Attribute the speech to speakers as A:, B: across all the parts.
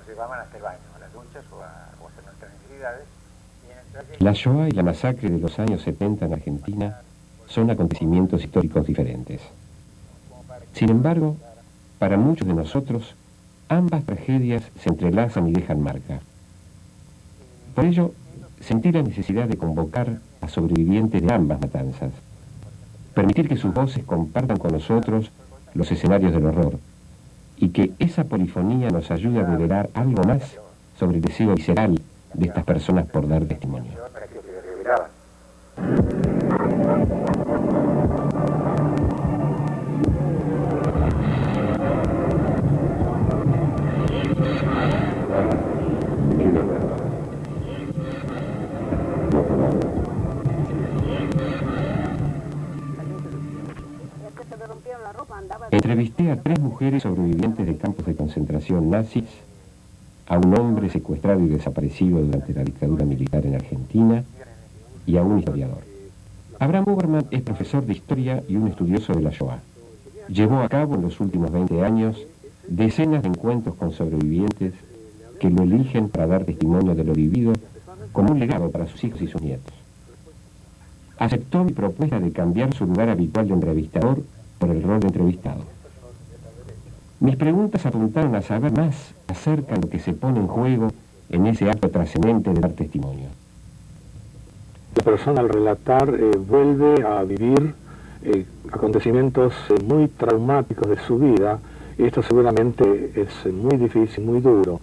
A: llevaban a hacer baño, a las duchas o a hacer nuestras necesidades.
B: La Shoah y la masacre de los años 70 en Argentina son acontecimientos históricos diferentes. Sin embargo, para muchos de nosotros, ambas tragedias se entrelazan y dejan marca. Por ello, sentí la necesidad de convocar a sobrevivientes de ambas matanzas, permitir que sus voces compartan con nosotros los escenarios del horror, y que esa polifonía nos ayude a revelar algo más sobre el deseo visceral de estas personas por dar testimonio. Entrevisté a 3 mujeres sobrevivientes de campos de concentración nazis, a un hombre secuestrado y desaparecido durante la dictadura militar en Argentina y a un historiador. Abraham Uberman es profesor de historia y un estudioso de la Shoah. Llevó a cabo en los últimos 20 años decenas de encuentros con sobrevivientes que lo eligen para dar testimonio de lo vivido como un legado para sus hijos y sus nietos. Aceptó mi propuesta de cambiar su lugar habitual de entrevistador por el rol de entrevistado. Mis preguntas apuntaron a saber más acerca de lo que se pone en juego en ese acto trascendente de dar testimonio.
C: La persona al relatar vuelve a vivir acontecimientos muy traumáticos de su vida, y esto seguramente es muy difícil, muy duro.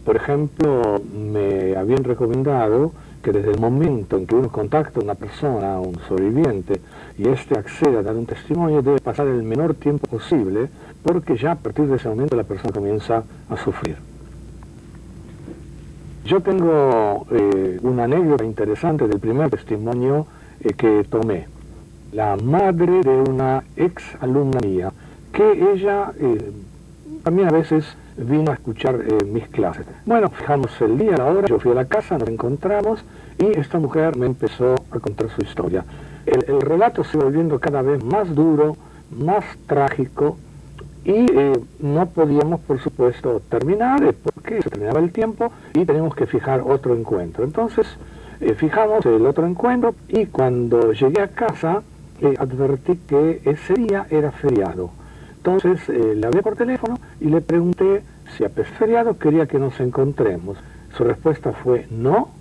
C: Por ejemplo, me habían recomendado que desde el momento en que uno contacta a una persona, a un sobreviviente, y éste accede a dar un testimonio, debe pasar el menor tiempo posible, porque ya a partir de ese momento la persona comienza a sufrir. Yo tengo una anécdota interesante del primer testimonio que tomé. La madre de una ex alumna mía, que ella también a veces vino a escuchar mis clases. Bueno, fijamos el día, la hora, yo fui a la casa, nos encontramos y esta mujer me empezó a contar su historia. El relato se iba volviendo cada vez más duro, más trágico, y no podíamos, por supuesto, terminar porque se terminaba el tiempo y teníamos que fijar otro encuentro. Entonces, fijamos el otro encuentro y cuando llegué a casa advertí que ese día era feriado. Entonces le hablé por teléfono y le pregunté si a pesar de feriado quería que nos encontremos. Su respuesta fue no,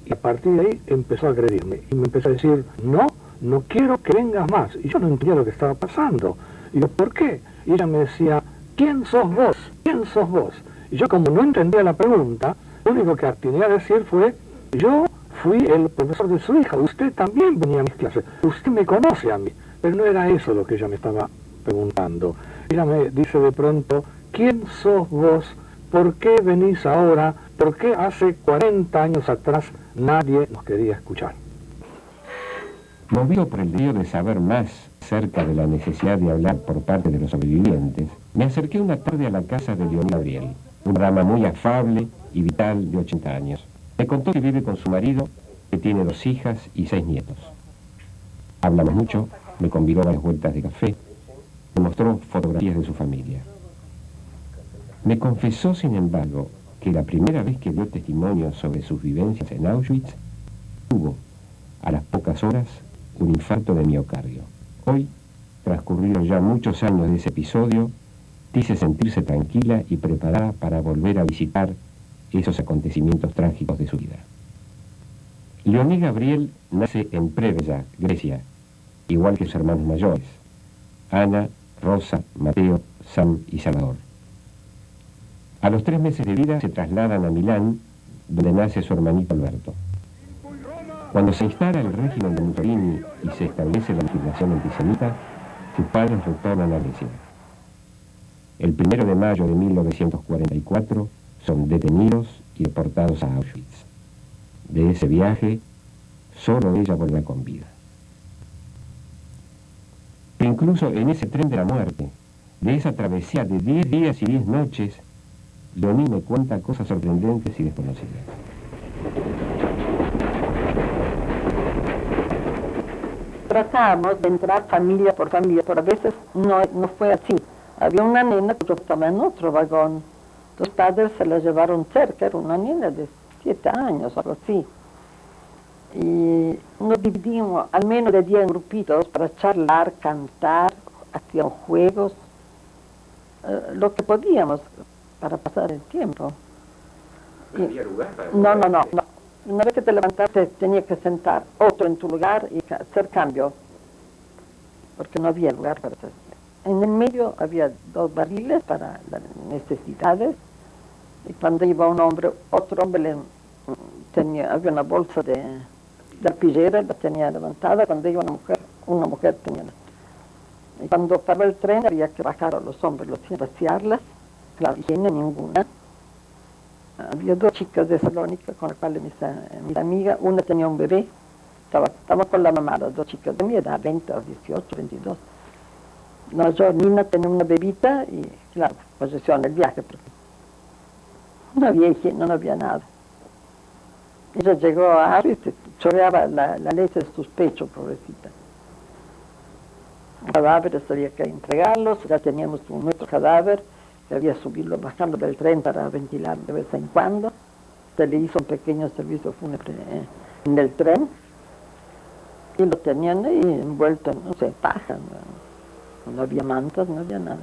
C: y a partir de ahí empezó a agredirme y me empezó a decir no quiero que vengas más. Y yo no entendía lo que estaba pasando. Y yo, ¿por qué? Y ella me decía, ¿quién sos vos? ¿Quién sos vos? Y yo, como no entendía la pregunta, lo único que tenía que decir fue, yo fui el profesor de su hija, usted también venía a mis clases, usted me conoce a mí. Pero no era eso lo que ella me estaba preguntando. Ella me dice de pronto, ¿quién sos vos? ¿Por qué venís ahora? ¿Por qué hace 40 años atrás nadie nos quería escuchar?
B: Movido por el deseo de saber más acerca de la necesidad de hablar por parte de los sobrevivientes, me acerqué una tarde a la casa de Leonida Gabriel, una dama muy afable y vital de 80 años. Me contó que vive con su marido, que tiene 2 hijas y 6 nietos. Hablamos mucho, me convidó a varias vueltas de café, me mostró fotografías de su familia. Me confesó, sin embargo, que la primera vez que dio testimonio sobre sus vivencias en Auschwitz, tuvo, a las pocas horas, un infarto de miocardio. Hoy, transcurridos ya muchos años de ese episodio, dice sentirse tranquila y preparada para volver a visitar esos acontecimientos trágicos de su vida. Leonie Gabriel nace en Preveza, Grecia, igual que sus hermanos mayores, Ana, Rosa, Mateo, Sam y Salvador. A los 3 meses de vida se trasladan a Milán, donde nace su hermanito Alberto. Cuando se instala el régimen de Mussolini y se establece la legislación antisemita, sus padres retornan a Grecia. El 1 de mayo de 1944 son detenidos y deportados a Auschwitz. De ese viaje, solo ella vuelve con vida. E incluso en ese tren de la muerte, de esa travesía de 10 días y 10 noches, Leonie me cuenta cosas sorprendentes y desconocidas.
D: Tratábamos de entrar familia por familia, pero a veces no fue así. Había una nena que estaba en otro vagón Los padres se la llevaron cerca, era una niña de 7 años, algo así. Y nos dividimos al menos de 10 grupitos para charlar, cantar, hacíamos juegos, lo que podíamos para pasar el tiempo.
B: ¿Había lugar para
D: No. Una vez que te levantaste tenía que sentar otro en tu lugar y hacer cambio, porque no había lugar para hacer. En el medio había 2 barriles para las necesidades, y cuando iba un hombre, otro hombre había una bolsa de arpillera, la tenía levantada. Cuando iba una mujer tenía. Y cuando estaba el tren había que bajar a los hombres, vaciarlas, claro, higiene ninguna. Había 2 chicas de Salónica con las cuales mis amigas, una tenía un bebé, estaba con la mamá, las 2 chicas de mi edad, 20 o 18, 22. No, yo, Nina, tenía una bebita y, claro, posesión el viaje, porque no había higiene, no había nada. Ella llegó a Aro y se chorreaba la leche de sus pechos, pobrecita. Los cadáveres había que entregarlos, ya teníamos nuestro cadáver, que había subido, bajando del tren para ventilar de vez en cuando. Se le hizo un pequeño servicio fúnebre en el tren, y lo tenían ahí envuelto en, no sé, paja, no había mantas, no había nada.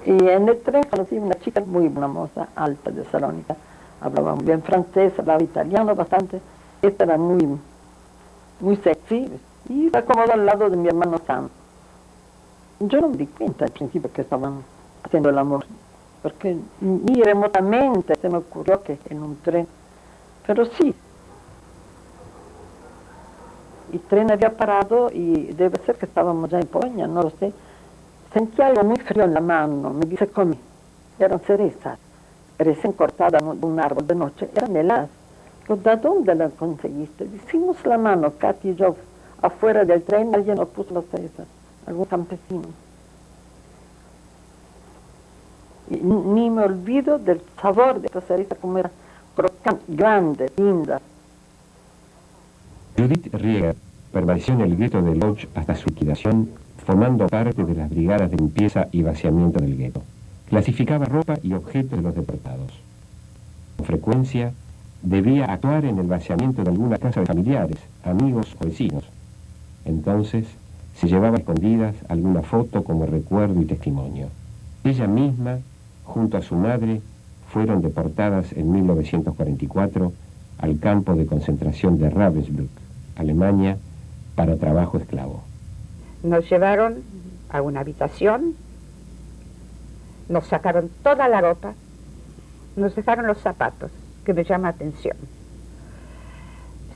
D: Y en el tren conocí una chica muy buena moza, alta, de Salónica, hablaba muy bien francés, hablaba italiano bastante. Esta era muy sexy y se acomodó al lado de mi hermano Sam. Yo no me di cuenta al principio que estaban haciendo el amor, porque ni remotamente se me ocurrió que en un tren, pero sí. El tren había parado y debe ser que estábamos ya en Polonia, no lo sé. Sentí algo muy frío en la mano, me dice comí. Eran cerezas, recién cortadas de un árbol de noche, eran heladas. Digo, ¿de dónde las conseguiste? Hicimos la mano, Katy y yo, afuera del tren, alguien nos puso las cerezas, algún campesino. Y ni me olvido del sabor de esa cereza, como era crocante, grande, linda.
B: Judith Rieger permaneció en el gueto de Lodz hasta su liquidación, formando parte de las brigadas de limpieza y vaciamiento del gueto. Clasificaba ropa y objetos de los deportados. Con frecuencia, debía actuar en el vaciamiento de alguna casa de familiares, amigos o vecinos. Entonces, se llevaba a escondidas alguna foto como recuerdo y testimonio. Ella misma, junto a su madre, fueron deportadas en 1944 al campo de concentración de Ravensbrück, Alemania, para trabajo esclavo.
E: Nos llevaron a una habitación, nos sacaron toda la ropa, nos dejaron los zapatos, que me llama atención.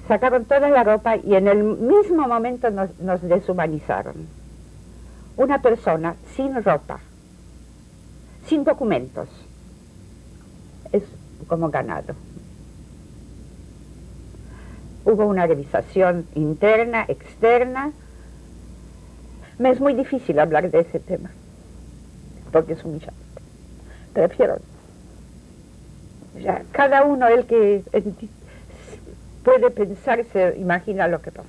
E: Sacaron toda la ropa y en el mismo momento nos deshumanizaron. Una persona sin ropa, sin documentos, es como ganado. Hubo una revisación interna, externa. Me es muy difícil hablar de ese tema, porque es humillante. Prefiero, ya, cada uno, el que puede pensar, se imagina lo que pasó.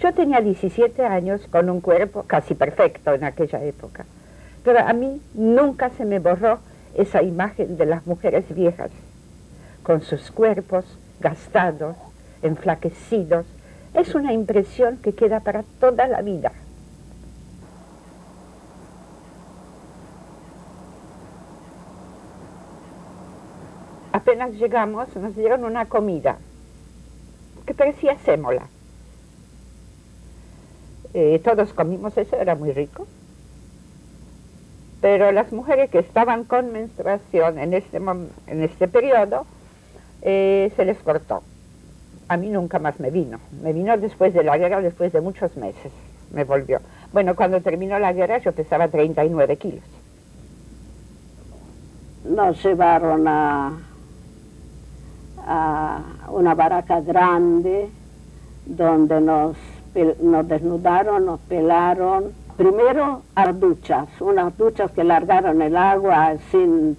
E: Yo tenía 17 años con un cuerpo casi perfecto en aquella época, pero a mí nunca se me borró esa imagen de las mujeres viejas, con sus cuerpos gastados, enflaquecidos. Es una impresión que queda para toda la vida. Apenas llegamos, nos dieron una comida que parecía sémola. Todos comimos eso, era muy rico. Pero las mujeres que estaban con menstruación en este periodo, se les cortó. A mí nunca más me vino. Me vino después de la guerra, después de muchos meses. Me volvió. Bueno, cuando terminó la guerra yo pesaba 39 kilos.
F: Nos llevaron a una barraca grande donde nos desnudaron, nos pelaron. Primero a duchas, unas duchas que largaron el agua sin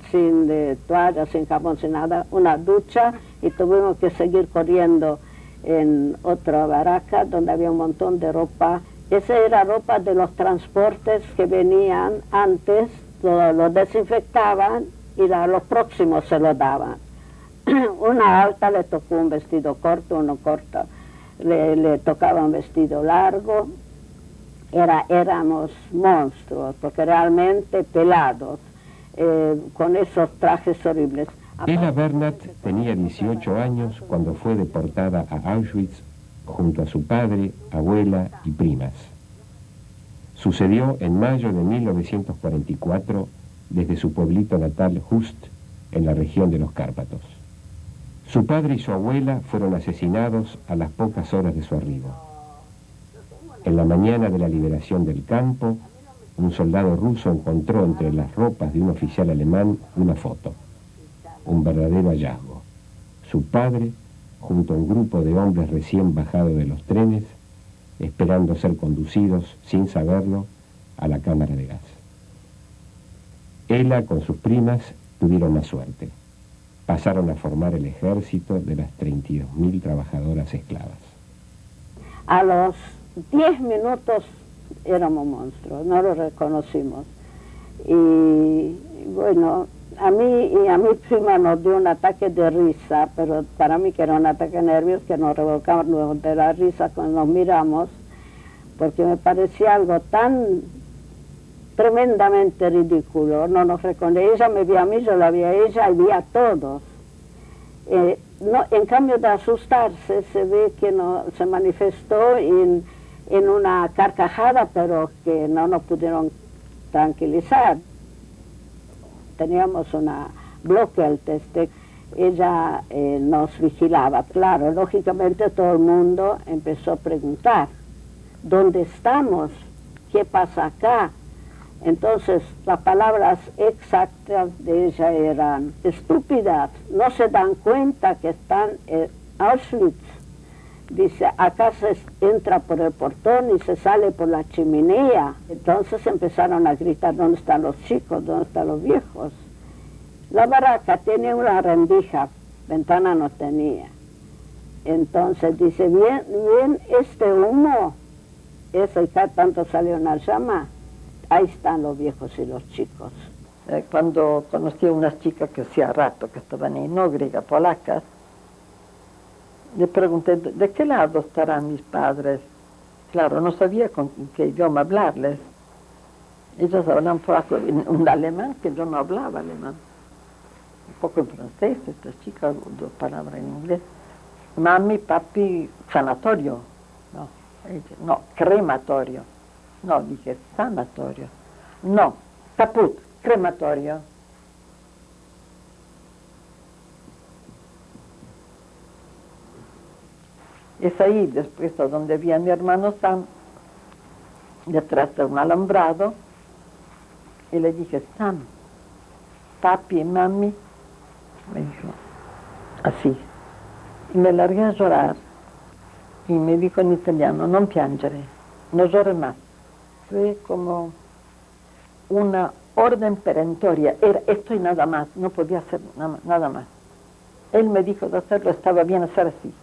F: toalla, sin jabón, sin nada, una ducha, y tuvimos que seguir corriendo en otra barraca donde había un montón de ropa Esa era ropa de los transportes que venían antes, lo desinfectaban y a los próximos se lo daban. Una alta le tocó un vestido corto, uno corto le tocaba un vestido largo. Éramos monstruos, porque realmente pelados, con esos trajes horribles.
B: Ella Bernat tenía 18 años cuando fue deportada a Auschwitz junto a su padre, abuela y primas. Sucedió en mayo de 1944 desde su pueblito natal Hust, en la región de los Cárpatos. Su padre y su abuela fueron asesinados a las pocas horas de su arribo. En la mañana de la liberación del campo, un soldado ruso encontró entre las ropas de un oficial alemán una foto. Un verdadero hallazgo. Su padre, junto a un grupo de hombres recién bajados de los trenes, esperando ser conducidos, sin saberlo, a la cámara de gas. Ella, con sus primas, tuvieron más suerte. Pasaron a formar el ejército de las 32.000 trabajadoras esclavas.
F: A los 10 minutos éramos monstruos, no lo reconocimos. Y bueno, a mí y a mi prima nos dio un ataque de risa, pero para mí que era un ataque de nervios que nos revolcamos de la risa cuando nos miramos, porque me parecía algo tan tremendamente ridículo. No nos reconoció, ella me vio a mí, yo la vi a ella y vi a todos. No, en cambio de asustarse, se ve que no, se manifestó en una carcajada, pero que no nos pudieron tranquilizar. Teníamos una bloque al teste, ella nos vigilaba. Claro, lógicamente todo el mundo empezó a preguntar, ¿dónde estamos? ¿Qué pasa acá? Entonces las palabras exactas de ella eran: estúpidas, no se dan cuenta que están en Auschwitz. Dice, acá se entra por el portón y se sale por la chimenea. Entonces empezaron a gritar, ¿dónde están los chicos? ¿Dónde están los viejos? La barraca tiene una rendija, ventana no tenía. Entonces dice, bien este humo, eso y cada tanto salió una llama, ahí están los viejos y los chicos.
D: Cuando conocí a unas chicas que hacía rato que estaban ahí, no griegas, polacas, le pregunté, ¿de qué lado estarán mis padres? Claro, no sabía con qué idioma hablarles. Ellas hablan polaco, un alemán, que yo no hablaba alemán. Un poco en francés, estas chicas, dos palabras en inglés. Mami, papi, sanatorio. No, crematorio. No, dije sanatorio. No, caput, crematorio. Es ahí, después, donde vi a mi hermano Sam, detrás de un alambrado, y le dije, Sam, papi, mami, me dijo, así. Y me largué a llorar, y me dijo en italiano, non piangere, no llore más. Fue como una orden perentoria, era esto y nada más, no podía hacer nada más. Él me dijo de hacerlo, estaba bien hacer así,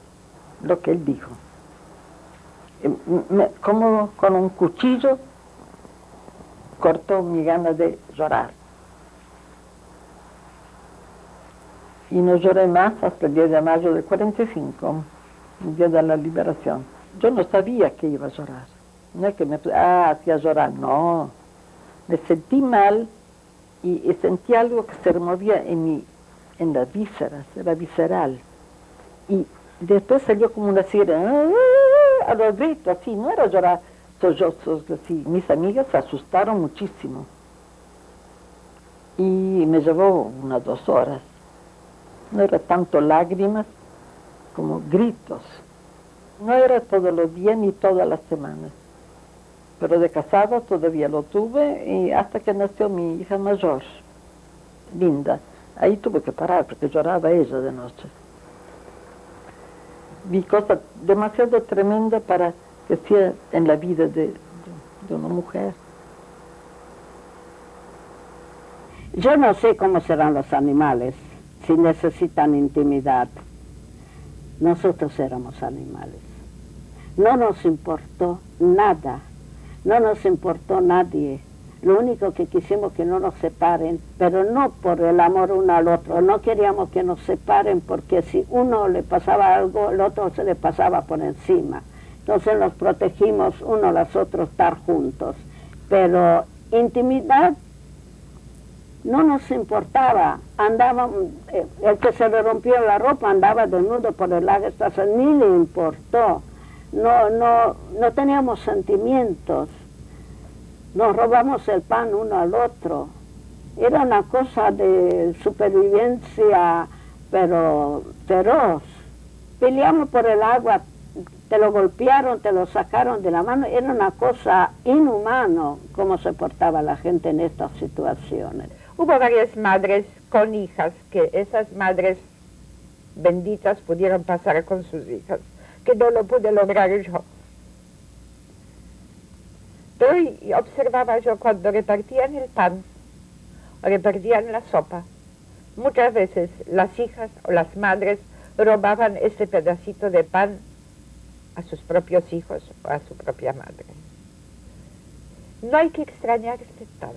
D: lo que él dijo. Como con un cuchillo cortó mi gana de llorar. Y no lloré más hasta el 10 de mayo del 45, el día de la liberación. Yo no sabía que iba a llorar. No es que me hacía llorar, no. Me sentí mal y sentí algo que se removía en las vísceras, era visceral. Y después salió como una sirena, a los gritos, así, no era llorar sollozos, así. Mis amigas se asustaron muchísimo. Y me llevó unas 2 horas. No era tanto lágrimas como gritos. No era todos los días ni todas las semanas. Pero de casada todavía lo tuve y hasta que nació mi hija mayor, Linda. Ahí tuve que parar porque lloraba ella de noche. Vi cosas demasiado tremendas para que sea en la vida de una mujer.
F: Yo no sé cómo serán los animales, si necesitan intimidad. Nosotros éramos animales. No nos importó nada no nos importó nadie. Lo único que quisimos que no nos separen, pero no por el amor uno al otro. No queríamos que nos separen porque si uno le pasaba algo, el otro se le pasaba por encima. Entonces nos protegimos uno a los otros estar juntos. Pero intimidad no nos importaba. Andábamos, el que se le rompió la ropa andaba desnudo por el lago Estación, ni le importó. No teníamos sentimientos. Nos robamos el pan uno al otro. Era una cosa de supervivencia, pero feroz. Peleamos por el agua, te lo golpearon, te lo sacaron de la mano. Era una cosa inhumana cómo se portaba la gente en estas situaciones.
E: Hubo varias madres con hijas, que esas madres benditas pudieron pasar con sus hijas, que no lo pude lograr yo. Pero observaba yo cuando repartían el pan, o repartían la sopa, muchas veces las hijas o las madres robaban ese pedacito de pan a sus propios hijos o a su propia madre. No hay que extrañarse tanto,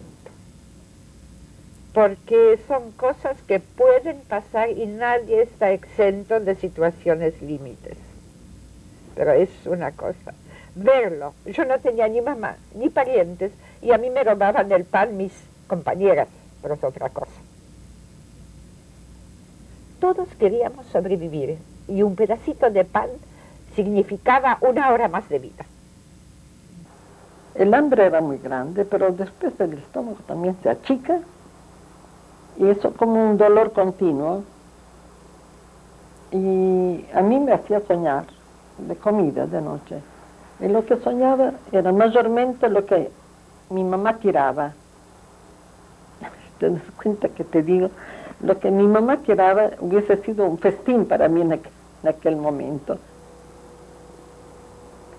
E: porque son cosas que pueden pasar y nadie está exento de situaciones límites. Pero es una cosa, verlo. Yo no tenía ni mamá, ni parientes, y a mí me robaban el pan mis compañeras, pero es otra cosa. Todos queríamos sobrevivir, y un pedacito de pan significaba 1 hora más de vida.
D: El hambre era muy grande, pero después el estómago también se achica, y eso como un dolor continuo. Y a mí me hacía soñar de comida de noche. Y lo que soñaba era mayormente lo que mi mamá tiraba. ¿Te das cuenta que te digo? Lo que mi mamá tiraba hubiese sido un festín para mí en aquel momento.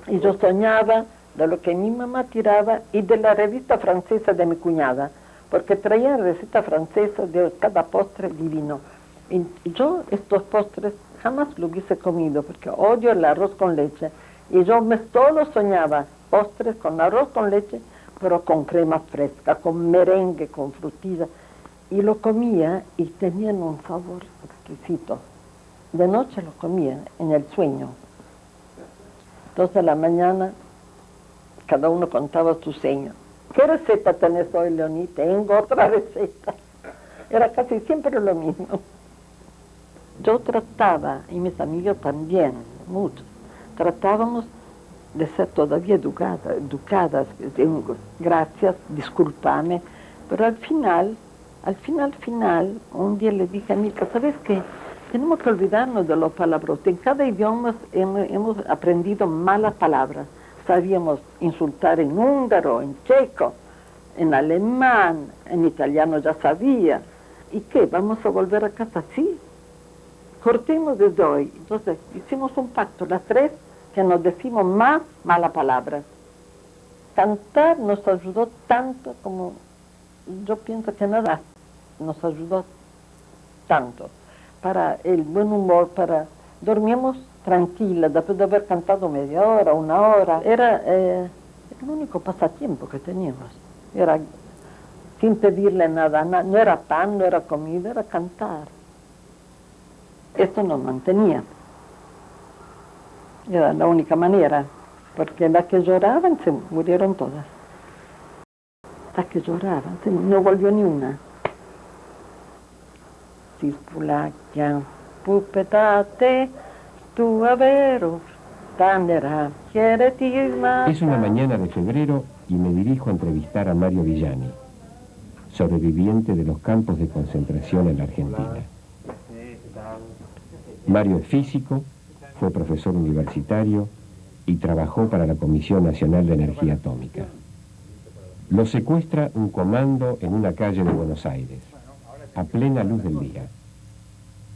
D: Y yo soñaba de lo que mi mamá tiraba y de la revista francesa de mi cuñada, porque traía receta francesa de cada postre divino. Y yo estos postres jamás lo hubiese comido, porque odio el arroz con leche. Y yo solo soñaba postres con arroz con leche, pero con crema fresca, con merengue, con frutilla. Y lo comía y tenían un sabor exquisito. De noche lo comía en el sueño. Entonces a la mañana cada uno contaba su sueño. ¿Qué receta tenés hoy, Leoní? Tengo otra receta. Era casi siempre lo mismo. Yo trataba, y mis amigos también, muchos, tratábamos de ser todavía educadas, gracias, discúlpame, pero al final, un día le dije a Mica, ¿sabes qué? Tenemos que olvidarnos de los palabras. En cada idioma hemos aprendido malas palabras. Sabíamos insultar en húngaro, en checo, en alemán, en italiano ya sabía. ¿Y qué? ¿Vamos a volver a casa así? Cortemos desde hoy. Entonces hicimos un pacto, las tres, que nos decimos más malas palabras. Cantar nos ayudó tanto como yo pienso que nada nos ayudó tanto. Para el buen humor, dormíamos tranquilas después de haber cantado media hora, 1 hora. Era el único pasatiempo que teníamos. Era sin pedirle nada, no era pan, no era comida, era cantar. Esto nos mantenía. Era la única manera, porque las que lloraban se murieron todas. Las que lloraban, no volvió ni una. Circulacia, pupetate, tu avero, tanera, quieretisma.
B: Es una mañana de febrero y me dirijo a entrevistar a Mario Villani, sobreviviente de los campos de concentración en la Argentina. Mario es físico, fue profesor universitario y trabajó para la Comisión Nacional de Energía Atómica. Lo secuestra un comando en una calle de Buenos Aires, a plena luz del día.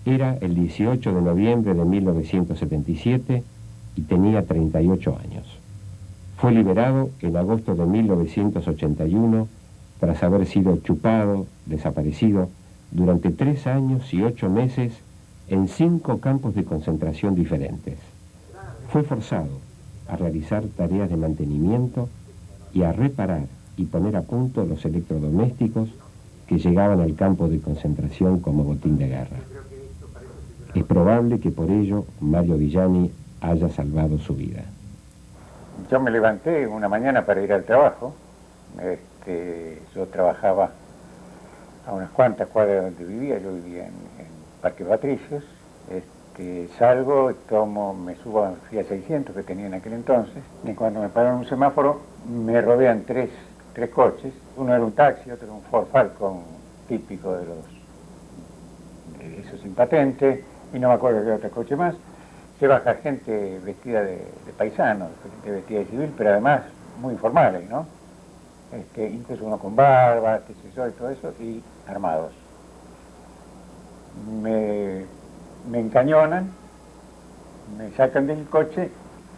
B: Era el 18 de noviembre de 1977 y tenía 38 años. Fue liberado en agosto de 1981 tras haber sido chupado, desaparecido, durante 3 años y 8 meses en 5 campos de concentración diferentes. Fue forzado a realizar tareas de mantenimiento y a reparar y poner a punto los electrodomésticos que llegaban al campo de concentración como botín de guerra. Es probable que por ello Mario Villani haya salvado su vida.
A: Yo me levanté una mañana para ir al trabajo. Yo trabajaba a unas cuantas cuadras de donde vivía. Yo vivía en Parque Patricios. Salgo, me subo a Fiat 600 que tenía en aquel entonces, y cuando me paro en un semáforo me rodean tres coches. Uno era un taxi, otro era un Ford Falcon típico de esos sin patente, y no me acuerdo qué otro coche más. Se baja gente vestida de paisano, gente vestida de civil, pero además muy formales, ¿no? Incluso uno con barba, qué sé yo, y todo eso, y armados. Me encañonan, me sacan del coche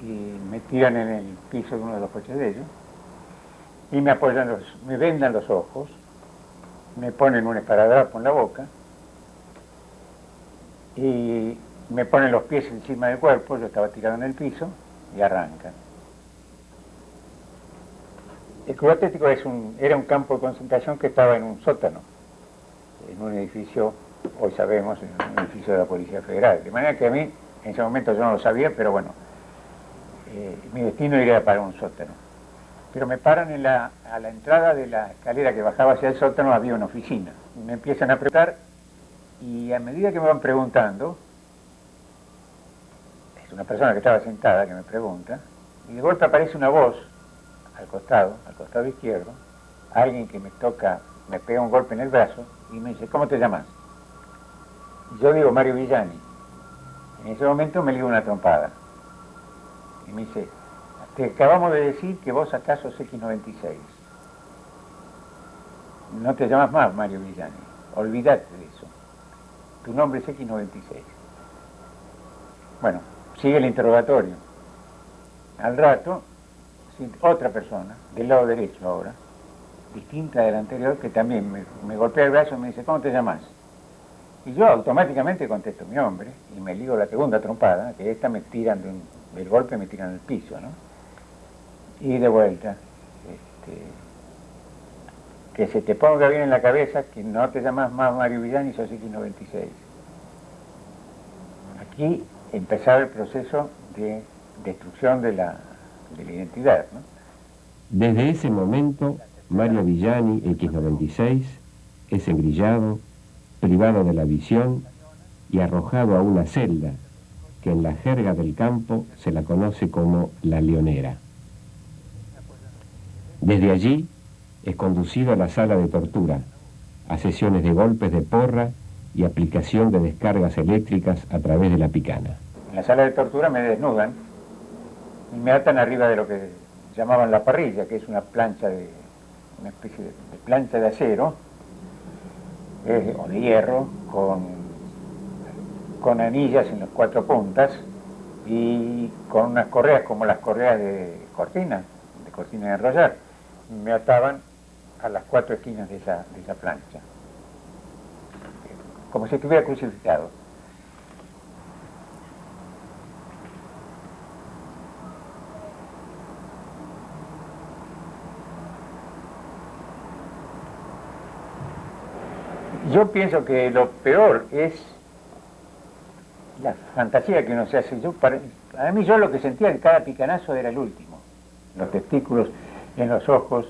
A: y me tiran en el piso de uno de los coches de ellos y me vendan los ojos, me ponen un esparadrapo en la boca y me ponen los pies encima del cuerpo. Yo estaba tirado en el piso y arrancan. El Club Atlético era un campo de concentración que estaba en un sótano, en un edificio, hoy sabemos, en un edificio de la Policía Federal. De manera que a mí, en ese momento yo no lo sabía, pero bueno, mi destino era para un sótano. Pero me paran a la entrada de la escalera que bajaba hacia el sótano, había una oficina. Me empiezan a preguntar y a medida que me van preguntando, es una persona que estaba sentada que me pregunta, y de golpe aparece una voz al costado izquierdo, alguien que me pega un golpe en el brazo y me dice: ¿cómo te llamas? Y yo digo: Mario Villani. En ese momento me liga una trompada y me dice: te acabamos de decir que vos acá sos X96. No te llamas más Mario Villani, olvídate de eso. Tu nombre es X96. Bueno, sigue el interrogatorio. Al rato, otra persona, del lado derecho ahora, distinta del anterior, que también me golpea el brazo y me dice: ¿cómo te llamas? Y yo automáticamente contesto mi nombre y me ligo la segunda trompada, que esta me tiran del golpe, me tiran al piso, ¿no? Y de vuelta, que se te ponga bien en la cabeza que no te llamas más Mario Villani, sos X96. Aquí empezaba el proceso de destrucción de la identidad, ¿no?
B: Desde ese momento, Mario Villani, X96, es engrillado, privado de la visión y arrojado a una celda que en la jerga del campo se la conoce como la Leonera. Desde allí es conducido a la sala de tortura, a sesiones de golpes de porra y aplicación de descargas eléctricas a través de la picana.
A: En la sala de tortura me desnudan y me atan arriba de lo que llamaban la parrilla, que es una especie de plancha de acero o de hierro con anillas en las cuatro puntas y con unas correas como las correas de cortina de enrollar. Me ataban a las cuatro esquinas de esa plancha, como si estuviera crucificado. Yo pienso que lo peor es la fantasía que uno se hace. A mí yo lo que sentía que cada picanazo era el último. Los testículos, en los ojos,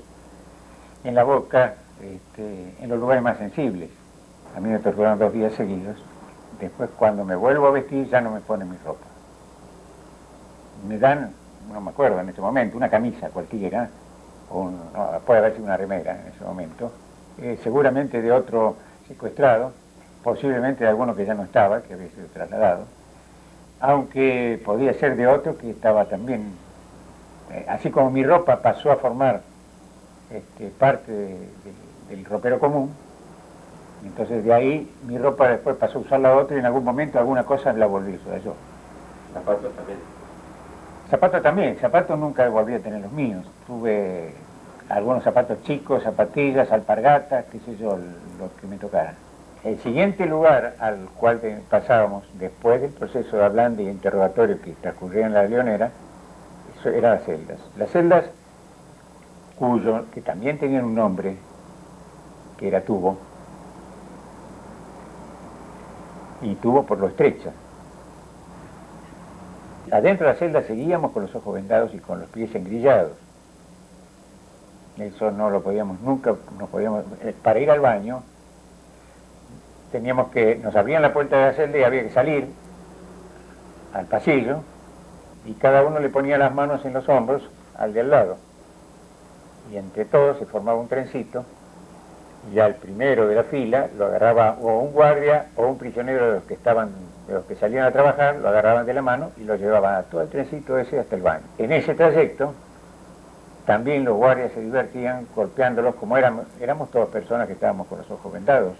A: en la boca, en los lugares más sensibles. A mí me torturaron 2 días seguidos. Después, cuando me vuelvo a vestir, ya no me ponen mi ropa. Me dan, no me acuerdo en ese momento, una camisa cualquiera, puede haber sido una remera en ese momento, seguramente de otro secuestrado, posiblemente de alguno que ya no estaba, que había sido trasladado, aunque podía ser de otro que estaba también, así como mi ropa pasó a formar parte del ropero común, entonces de ahí mi ropa después pasó a usarla otro y en algún momento alguna cosa la volví a usar yo.
B: ¿Zapatos también?
A: Zapatos nunca volví a tener los míos. Tuve algunos zapatos chicos, zapatillas, alpargatas, qué sé yo, lo que me tocara. El siguiente lugar al cual pasábamos después del proceso de ablande y interrogatorio que transcurría en la Leonera, eso eran las celdas. Las celdas que también tenían un nombre, que era tubo, y tubo por lo estrecha. Adentro de la celda seguíamos con los ojos vendados y con los pies engrillados. Eso no lo podíamos, nunca nos podíamos... Para ir al baño, nos abrían la puerta de la celda y había que salir al pasillo, y cada uno le ponía las manos en los hombros al de al lado. Y entre todos se formaba un trencito, y ya el primero de la fila lo agarraba o un guardia o un prisionero de los que salían a trabajar, lo agarraban de la mano y lo llevaban a todo el trencito ese hasta el baño. En ese trayecto también los guardias se divertían golpeándolos, como éramos todas personas que estábamos con los ojos vendados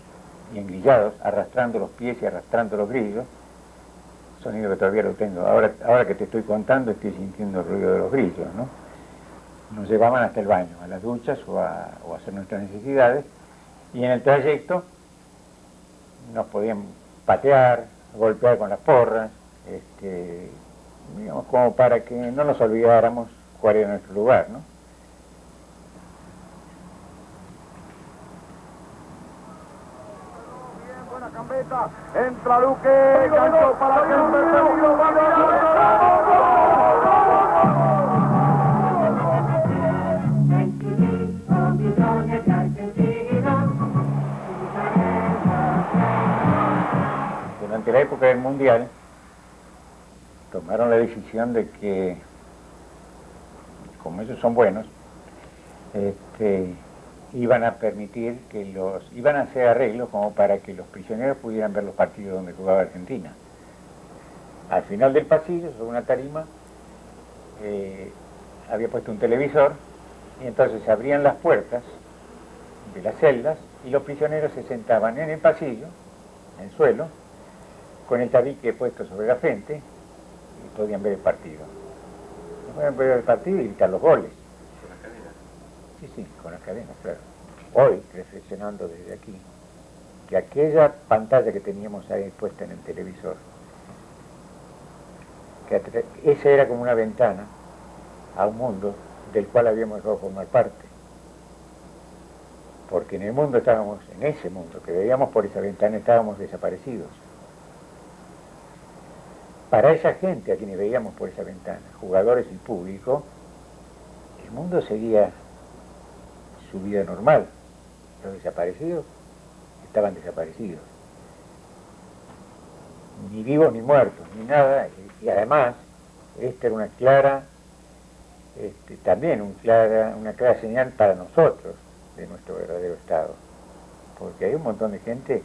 A: y engrillados, arrastrando los pies y arrastrando los grillos, sonido que todavía lo tengo. Ahora que te estoy contando estoy sintiendo el ruido de los grillos, ¿no? Nos llevaban hasta el baño, a las duchas o a hacer nuestras necesidades, y en el trayecto nos podían patear, golpear con las porras, digamos, como para que no nos olvidáramos cuál era nuestro lugar, ¿no?
G: Buena cambeta, entra Luque, gancho para Kemper, peligro,
A: Durante la época del Mundial tomaron la decisión de que, como ellos son buenos, iban a permitir iban a hacer arreglos como para que los prisioneros pudieran ver los partidos donde jugaba Argentina. Al final del pasillo, sobre una tarima, había puesto un televisor, y entonces se abrían las puertas de las celdas y los prisioneros se sentaban en el pasillo, en el suelo, con el tabique puesto sobre la frente, y podían ver el partido. Podían ver el partido y gritar los goles. ¿Con las cadenas? Sí, con las cadenas, claro. Hoy, reflexionando desde aquí, que aquella pantalla que teníamos ahí puesta en el televisor, esa era como una ventana a un mundo del cual habíamos dejado formar parte. Porque en ese mundo que veíamos por esa ventana, estábamos desaparecidos. Para esa gente a quienes veíamos por esa ventana, jugadores y público, el mundo seguía su vida normal. Los desaparecidos estaban desaparecidos. Ni vivos ni muertos, ni nada. Y además, esta era una clara, también una clara señal para nosotros de nuestro verdadero estado. Porque hay un montón de gente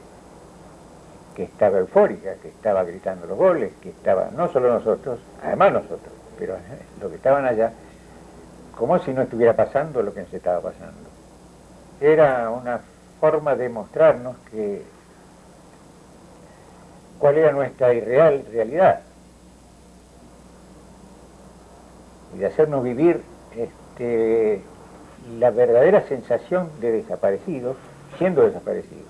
A: que estaba eufórica, que estaba gritando los goles, que estaba, no solo nosotros, además nosotros, pero los que estaban allá, como si no estuviera pasando lo que nos estaba pasando. Era una forma de mostrarnos cuál era nuestra irreal realidad, y de hacernos vivir la verdadera sensación de desaparecidos, siendo desaparecidos.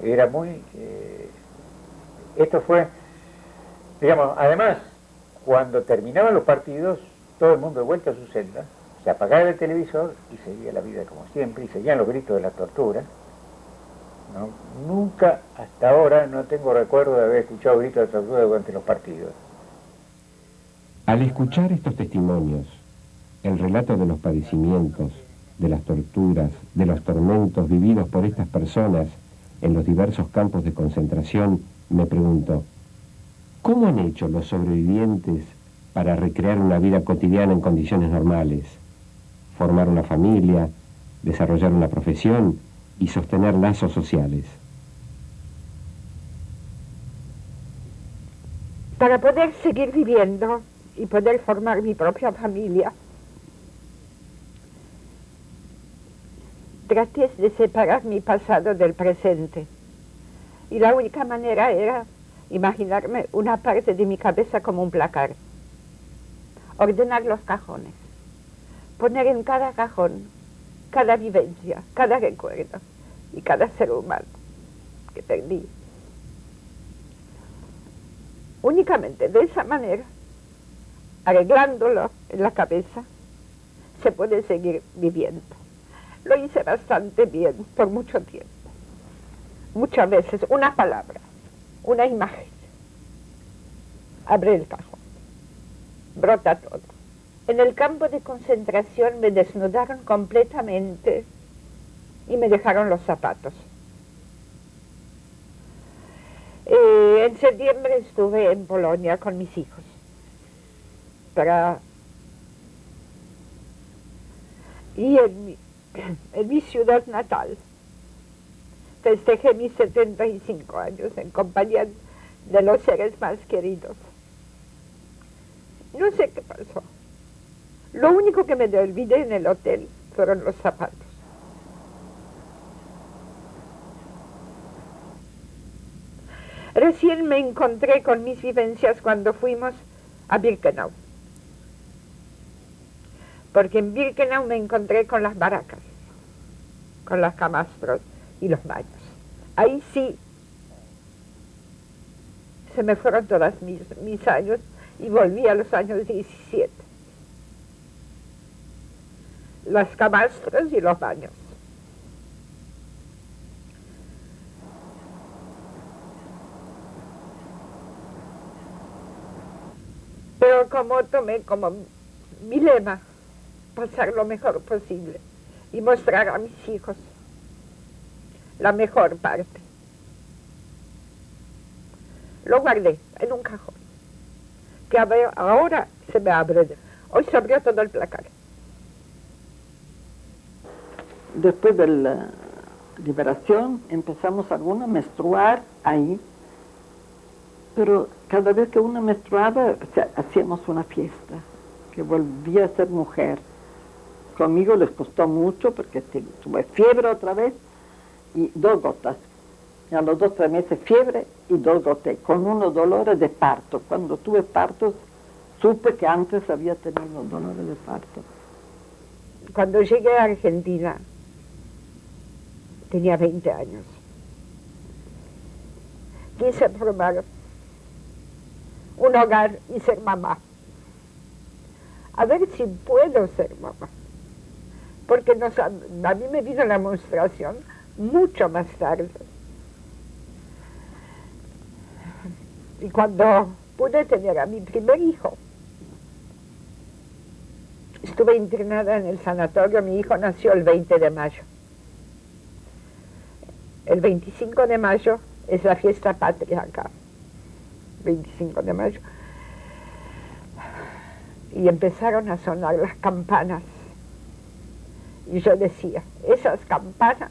A: Era muy... esto fue, digamos, además, cuando terminaban los partidos, todo el mundo de vuelta a su celda, se apagaba el televisor y seguía la vida como siempre, y seguían los gritos de la tortura. ¿No? Nunca, hasta ahora, no tengo recuerdo de haber escuchado gritos de tortura durante los partidos.
B: Al escuchar estos testimonios, el relato de los padecimientos, de las torturas, de los tormentos vividos por estas personas en los diversos campos de concentración, me pregunto, ¿cómo han hecho los sobrevivientes para recrear una vida cotidiana en condiciones normales? Formar una familia, desarrollar una profesión y sostener lazos sociales.
E: Para poder seguir viviendo y poder formar mi propia familia, traté de separar mi pasado del presente. Y la única manera era imaginarme una parte de mi cabeza como un placar. Ordenar los cajones. Poner en cada cajón cada vivencia, cada recuerdo y cada ser humano que perdí. Únicamente de esa manera arreglándolo en la cabeza, se puede seguir viviendo. Lo hice bastante bien por mucho tiempo. Muchas veces una palabra, una imagen, abre el cajón, brota todo. En el campo de concentración me desnudaron completamente y me dejaron los zapatos. En septiembre estuve en Polonia con mis hijos y en mi ciudad natal festejé mis 75 años en compañía de los seres más queridos. No sé qué pasó. Lo único que me olvidé en el hotel fueron los zapatos. Recién me encontré con mis vivencias cuando fuimos a Birkenau. Porque en Birkenau me encontré con las barracas, con las camastros y los baños. Ahí sí se me fueron todos mis años y volví a los años 17. Las camastros y los baños. Pero tomé como mi lema, pasar lo mejor posible y mostrar a mis hijos la mejor parte. Lo guardé en un cajón, que ahora se me abre. Hoy se abrió todo el placar.
D: Después de la liberación empezamos algunos a menstruar ahí, pero cada vez que una menstruaba hacíamos una fiesta, que volvía a ser mujer. Conmigo les costó mucho porque tuve fiebre otra vez y 2 gotas. Y a los 2 o 3 meses fiebre y 2 gotas, con unos dolores de parto. Cuando tuve partos supe que antes había tenido dolores de parto.
E: Cuando llegué a Argentina tenía 20 años. Quise formar un hogar y ser mamá. A ver si puedo ser mamá. Porque a mí me vino la menstruación mucho más tarde. Y cuando pude tener a mi primer hijo, estuve internada en el sanatorio. Mi hijo nació el 20 de mayo. El 25 de mayo es la fiesta patria acá. 25 de mayo. Y empezaron a sonar las campanas. Y yo decía, esas campanas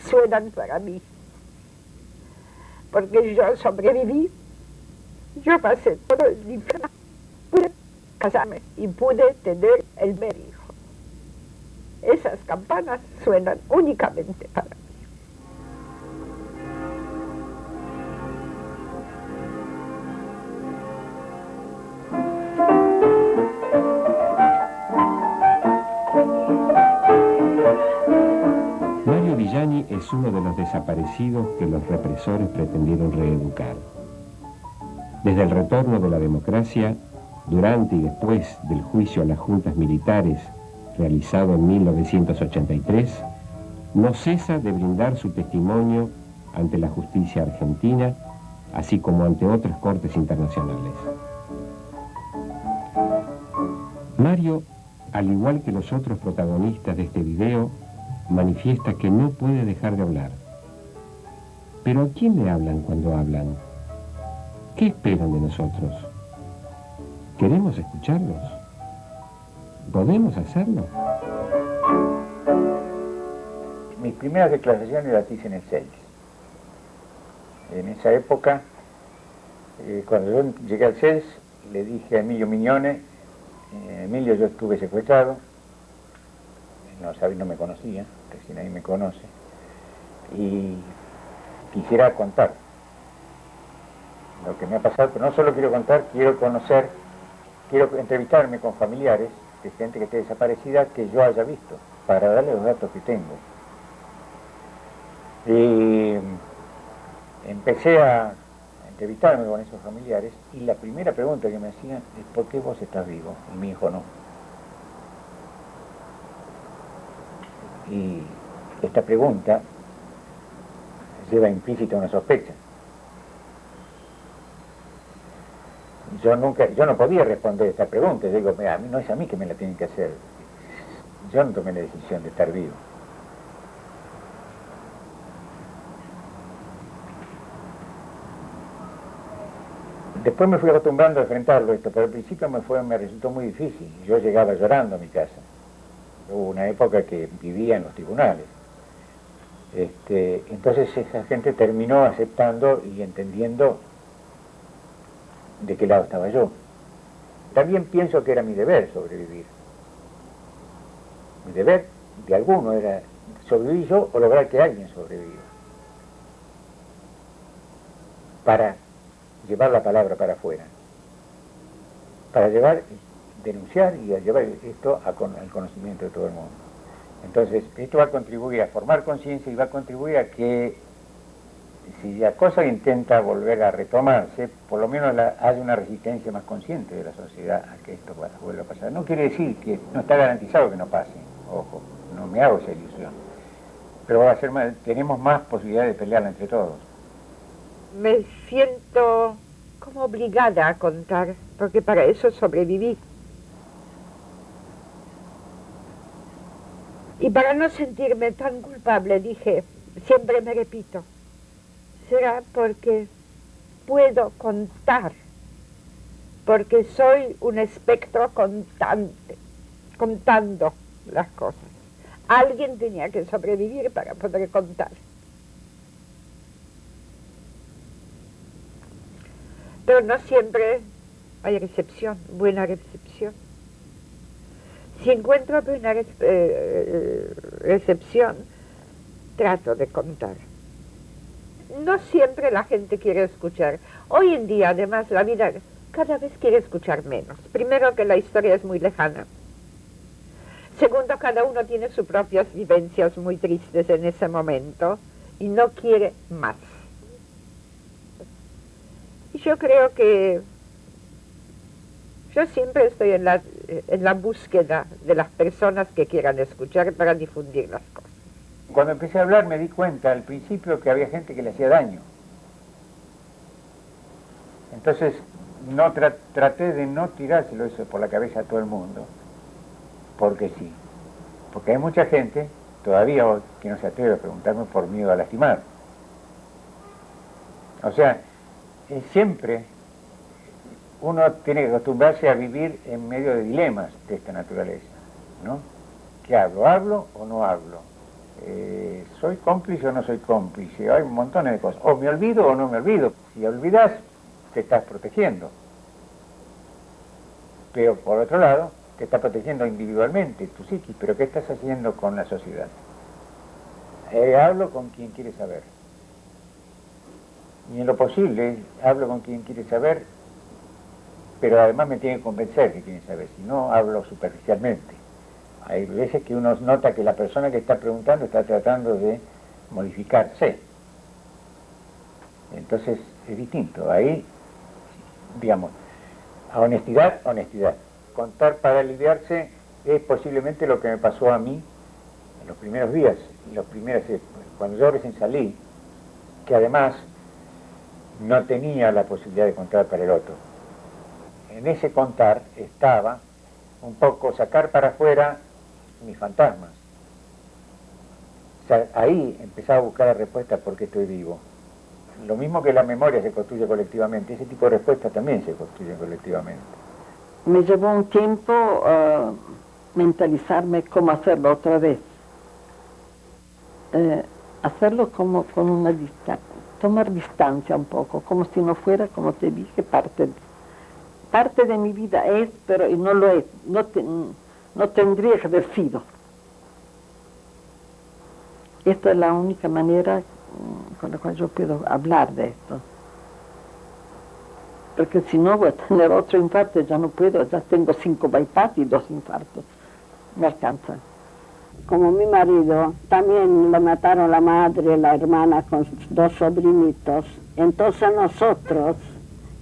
E: suenan para mí. Porque yo sobreviví, yo pasé todo el infierno, pude casarme y pude tener el primer hijo. Esas campanas suenan únicamente para mí.
B: Mario Villani es uno de los desaparecidos que los represores pretendieron reeducar. Desde el retorno de la democracia, durante y después del juicio a las juntas militares realizado en 1983, no cesa de brindar su testimonio ante la justicia argentina, así como ante otras cortes internacionales. Mario, al igual que los otros protagonistas de este video, manifiesta que no puede dejar de hablar. ¿Pero a quién le hablan cuando hablan? ¿Qué esperan de nosotros? ¿Queremos escucharlos? ¿Podemos hacerlo?
A: Mis primeras declaraciones las hice en el CELS. En esa época, cuando yo llegué al CELS, le dije a Emilio Mignone, Emilio, yo estuve secuestrado, no me conocía, recién ahí me conoce, y quisiera contar lo que me ha pasado, pero no solo quiero contar, quiero conocer, quiero entrevistarme con familiares de gente que esté desaparecida que yo haya visto, para darle los datos que tengo. Y empecé a entrevistarme con esos familiares y la primera pregunta que me hacían es ¿por qué vos estás vivo y mi hijo no? Y esta pregunta lleva implícita una sospecha. Yo no podía responder esta pregunta. Yo digo, mira, no es a mí que me la tienen que hacer. Yo no tomé la decisión de estar vivo. Después me fui acostumbrando a enfrentarlo esto, pero al principio me resultó muy difícil. Yo llegaba llorando a mi casa. Hubo una época que vivía en los tribunales. Entonces esa gente terminó aceptando y entendiendo de qué lado estaba yo. También pienso que era mi deber sobrevivir. Mi deber de alguno era sobrevivir yo o lograr que alguien sobreviva. Para llevar la palabra para afuera. Para denunciar y a llevar esto al conocimiento de todo el mundo. Entonces, esto va a contribuir a formar conciencia y va a contribuir a que si la cosa intenta volver a retomarse, por lo menos haya una resistencia más consciente de la sociedad a que esto vuelva a pasar. No quiere decir que no está garantizado que no pase, ojo, no me hago esa ilusión. Pero va a ser tenemos más posibilidades de pelearla entre todos.
E: Me siento como obligada a contar, porque para eso sobreviví. Y para no sentirme tan culpable, dije, siempre me repito, será porque puedo contar, porque soy un espectro contante, contando las cosas. Alguien tenía que sobrevivir para poder contar. Pero no siempre hay recepción, buena recepción. Si encuentro buena recepción, trato de contar. No siempre la gente quiere escuchar. Hoy en día, además, la vida cada vez quiere escuchar menos. Primero, que la historia es muy lejana. Segundo, cada uno tiene sus propias vivencias muy tristes en ese momento y no quiere más. Y yo creo que yo siempre estoy en la búsqueda de las personas que quieran escuchar para difundir las cosas.
A: Cuando empecé a hablar me di cuenta al principio que había gente que le hacía daño. Entonces traté de no tirárselo eso por la cabeza a todo el mundo, porque sí. Porque hay mucha gente, todavía hoy, que no se atreve a preguntarme por miedo a lastimar. O sea, siempre uno tiene que acostumbrarse a vivir en medio de dilemas de esta naturaleza, ¿no? ¿Qué hablo? ¿Hablo o no hablo? ¿Soy cómplice o no soy cómplice? Hay un montón de cosas. O me olvido o no me olvido. Si olvidas, te estás protegiendo. Pero por otro lado, te estás protegiendo individualmente, tu psiquis. Pero ¿qué estás haciendo con la sociedad? Hablo con quien quiere saber. Y en lo posible, hablo con quien quiere saber, pero además me tiene que convencer que quiere saber, si no hablo superficialmente. Hay veces que uno nota que la persona que está preguntando está tratando de modificarse. Entonces es distinto. Ahí, digamos, a honestidad, honestidad. Contar para aliviarse es posiblemente lo que me pasó a mí en los primeros días, cuando yo recién salí, que además no tenía la posibilidad de contar para el otro. En ese contar estaba un poco sacar para afuera mis fantasmas. O sea, ahí empezaba a buscar la respuesta por qué estoy vivo. Lo mismo que la memoria se construye colectivamente, ese tipo de respuestas también se construyen colectivamente.
D: Me llevó un tiempo mentalizarme cómo hacerlo otra vez. Hacerlo como con una distancia, tomar distancia un poco, como si no fuera, como te dije, parte de mi vida es, pero no lo es, no tendría que haber sido. Esta es la única manera con la cual yo puedo hablar de esto. Porque si no voy a tener otro infarto, ya no puedo, ya tengo 5 bypass y 2 infartos. Me alcanza.
F: como mi marido, también le mataron la madre, la hermana con sus 2 sobrinitos. Entonces nosotros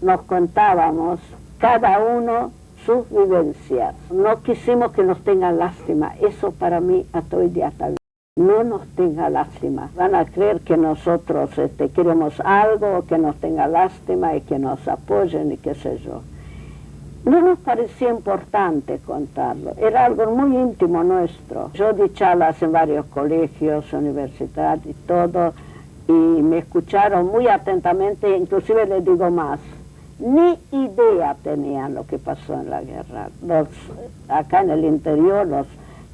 F: nos contábamos cada uno sus vivencias. No quisimos que nos tengan lástima. Eso para mí hasta hoy día está bien. No nos tenga lástima. Van a creer que nosotros queremos algo, que nos tenga lástima y que nos apoyen y qué sé yo. No nos parecía importante contarlo, era algo muy íntimo nuestro. Yo di charlas en varios colegios, universidades y todo, y me escucharon muy atentamente, inclusive les digo más, ni idea tenían lo que pasó en la guerra. Acá en el interior, los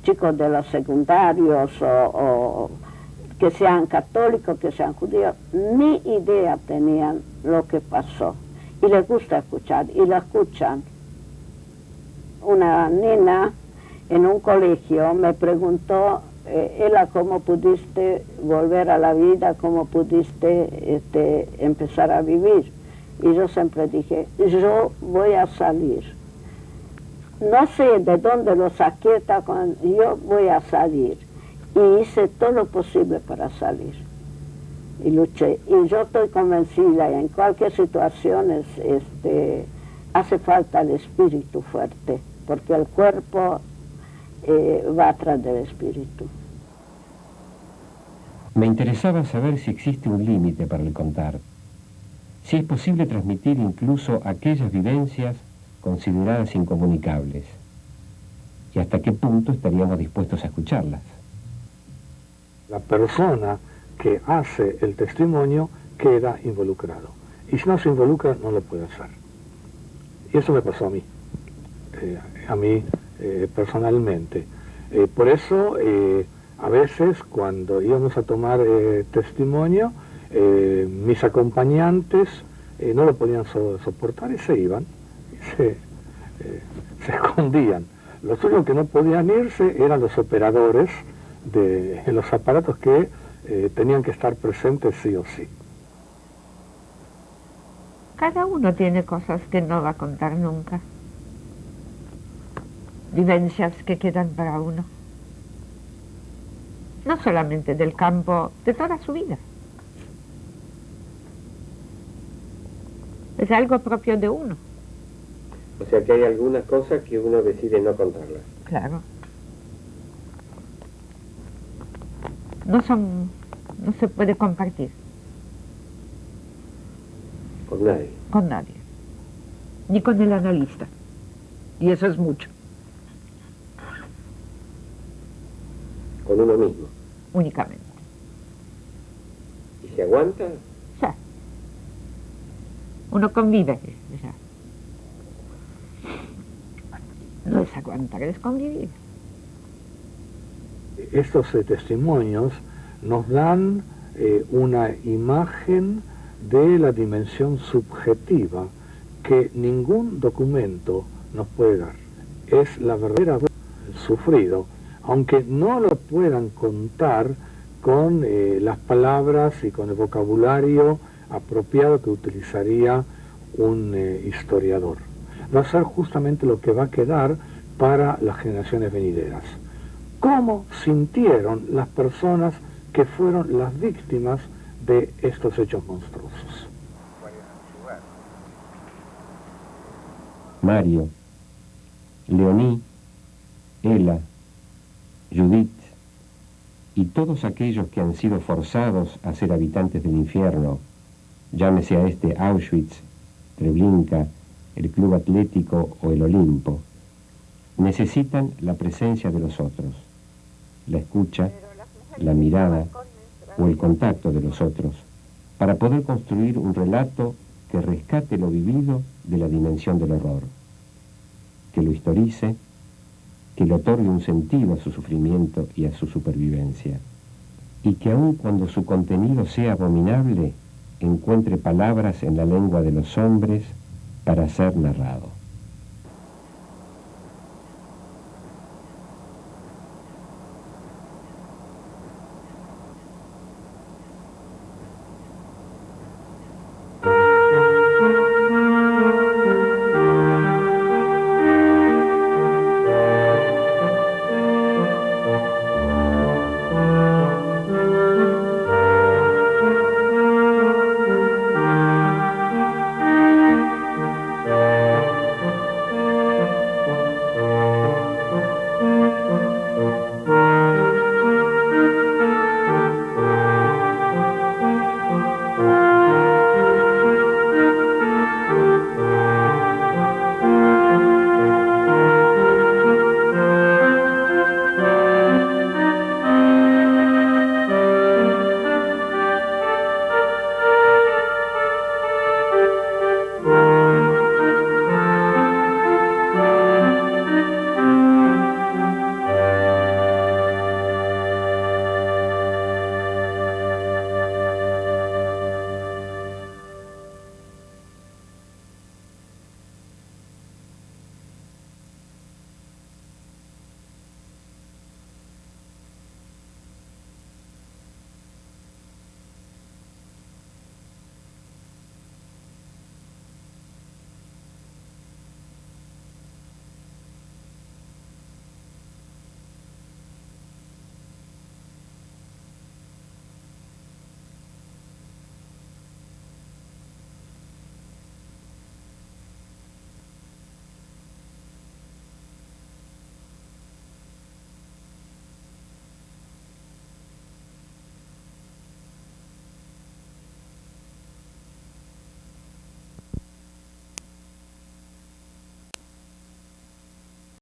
F: chicos de los secundarios o que sean católicos, que sean judíos, ni idea tenían lo que pasó. Y les gusta escuchar, y lo escuchan. Una nena en un colegio me preguntó, Ela, ¿cómo pudiste volver a la vida? ¿Cómo pudiste empezar a vivir? Y yo siempre dije, yo voy a salir. No sé de dónde lo saqué, yo voy a salir. Y hice todo lo posible para salir. Y luché. Y yo estoy convencida, en cualquier situación hace falta el espíritu fuerte, porque el cuerpo va atrás del espíritu.
B: Me interesaba saber si existe un límite para el contar, si es posible transmitir incluso aquellas vivencias consideradas incomunicables, y hasta qué punto estaríamos dispuestos a escucharlas.
C: La persona que hace el testimonio queda involucrado, y si no se involucra no lo puede hacer. Y eso me pasó a mí personalmente. Por eso a veces cuando íbamos a tomar testimonio, mis acompañantes no lo podían soportar y se iban, y se escondían. Los únicos que no podían irse eran los operadores de los aparatos que tenían que estar presentes sí o sí.
E: Cada uno tiene cosas que no va a contar nunca. Vivencias que quedan para uno. No solamente del campo, de toda su vida. Es algo propio de uno.
B: O sea que hay algunas cosas que uno decide no contarlas.
E: Claro. No se puede compartir.
B: Con nadie.
E: Con nadie. Ni con el analista. Y eso es mucho.
B: Con uno mismo.
E: Únicamente.
B: ¿Y se aguanta?
E: Ya. Uno convive. Ya. No es aguantar, es convivir.
C: Estos testimonios nos dan una imagen de la dimensión subjetiva que ningún documento nos puede dar. Es la verdadera voz del sufrido, aunque no lo puedan contar con las palabras y con el vocabulario apropiado que utilizaría un historiador. Va a ser justamente lo que va a quedar para las generaciones venideras. ¿Cómo sintieron las personas que fueron las víctimas de estos hechos monstruosos?
B: Mario, Leoní, Ela, Judith y todos aquellos que han sido forzados a ser habitantes del infierno, llámese a este Auschwitz, Treblinka, el Club Atlético o el Olimpo, necesitan la presencia de los otros, la escucha, la mirada o el contacto de los otros, para poder construir un relato que rescate lo vivido de la dimensión del horror, que lo historice, que le otorgue un sentido a su sufrimiento y a su supervivencia, y que aun cuando su contenido sea abominable, encuentre palabras en la lengua de los hombres para ser narrado.